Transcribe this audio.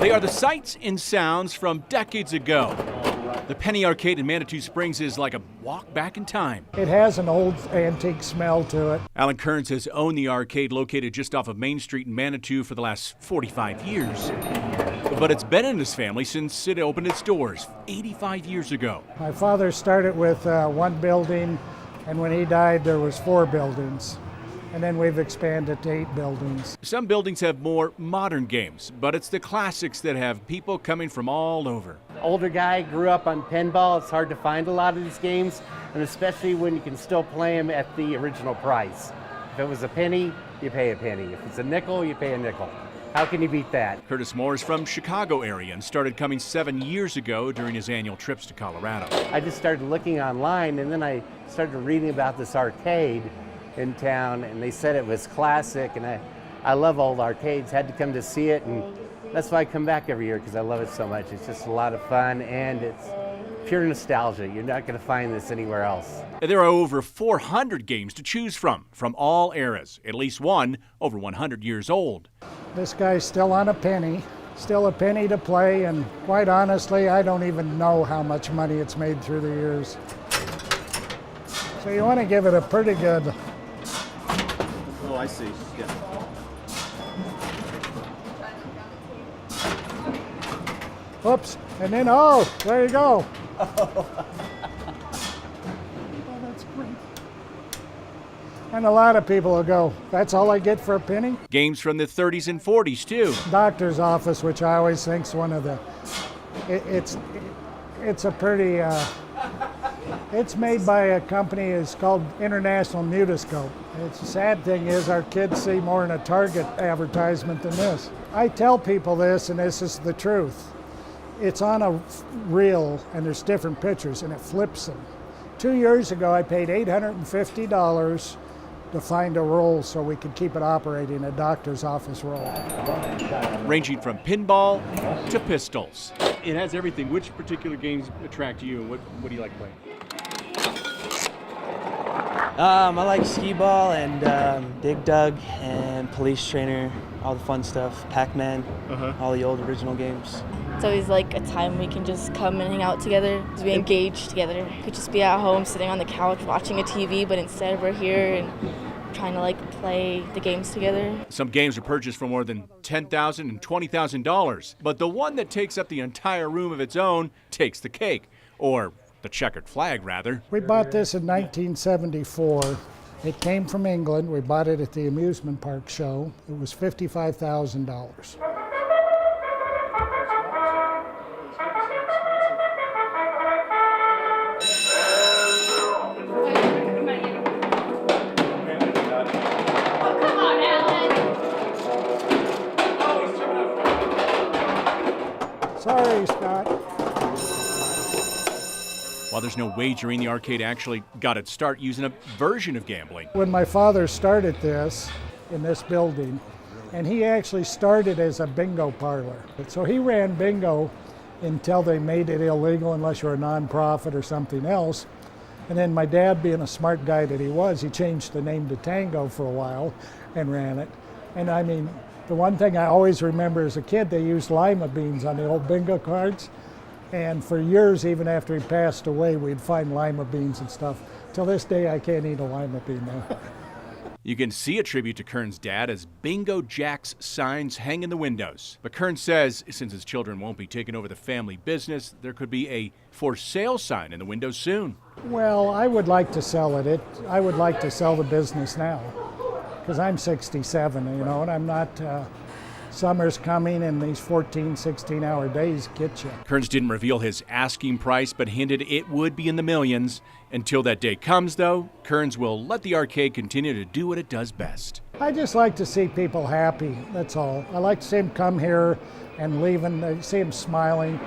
They are the sights and sounds from decades ago. The Penny Arcade in Manitou Springs is like a walk back in time. It has an old antique smell to it. Alan Kearns has owned the arcade located just off of Main Street in Manitou for the last 45 years. But it's been in his family since it opened its doors 85 years ago. My father started with one building, and when he died, there was 4 buildings. And then we've expanded to 8 buildings. Some buildings have more modern games, but it's the classics that have people coming from all over. Older guy, grew up on pinball. It's hard to find a lot of these games, and especially when you can still play them at the original price. If it was a penny, you pay a penny. If it's a nickel, you pay a nickel. How can you beat that? Curtis Moore is from Chicago area and started coming 7 years ago during his annual trips to Colorado. I just started looking online, and then I started reading about this arcade in town, and they said it was classic, and I love old arcades. Had to come to see it, and that's why I come back every year, because I love it so much. It's just a lot of fun, and it's pure nostalgia. You're not going to find this anywhere else. There are over 400 games to choose from all eras, at least one over 100 years old. This guy's still on a penny, still a penny to play, and quite honestly, I don't even know how much money it's made through the years. So you want to give it a pretty good... Oh, I see. Yeah. Whoops, and then, oh, there you go. Oh, that's great. And a lot of people will go, that's all I get for a penny? Games from the 30s and 40s, too. Doctor's office, which I always think's one of the, it's a pretty, it's made by a company, it's called International Mutoscope. The sad thing is our kids see more in a Target advertisement than this. I tell people this, and this is the truth. It's on a reel, and there's different pictures, and it flips them. 2 years ago, I paid $850 to find a roll so we could keep it operating, a doctor's office roll. Ranging from pinball to pistols. It has everything. Which particular games attract you, and what do you like playing? I like skee ball and Dig Dug and Police Trainer, all the fun stuff, Pac-Man, all the old original games. It's always like a time we can just come and hang out together, just be engaged together. We could just be at home sitting on the couch watching a TV, but instead we're here and trying to play the games together. Some games are purchased for more than $10,000 and $20,000, but the one that takes up the entire room of its own takes the cake, or the checkered flag, rather. We bought this in 1974. It came from England. We bought it at the amusement park show. It was $55,000. Sorry, Scott. While there's no wagering, the arcade actually got its start using a version of gambling. When my father started this in this building, and he actually started as a bingo parlor. So he ran bingo until they made it illegal unless you're a nonprofit or something else. And then my dad, being a smart guy that he was, he changed the name to Tango for a while and ran it. And I mean, the one thing I always remember as a kid, they used lima beans on the old bingo cards. And for years, even after he passed away, we'd find lima beans and stuff. Till this day, I can't eat a lima bean now. You can see a tribute to Kearns' dad as Bingo Jack's signs hang in the windows. But Kearns says since his children won't be taking over the family business, there could be a for sale sign in the windows soon. Well, I would like to sell it. I would like to sell the business now, because I'm 67, and I'm not... Summer's coming, and these 14, 16-hour days get you. Kearns didn't reveal his asking price, but hinted it would be in the millions. Until that day comes, though, Kearns will let the arcade continue to do what it does best. I just like to see people happy, that's all. I like to see them come here and leave and see them smiling.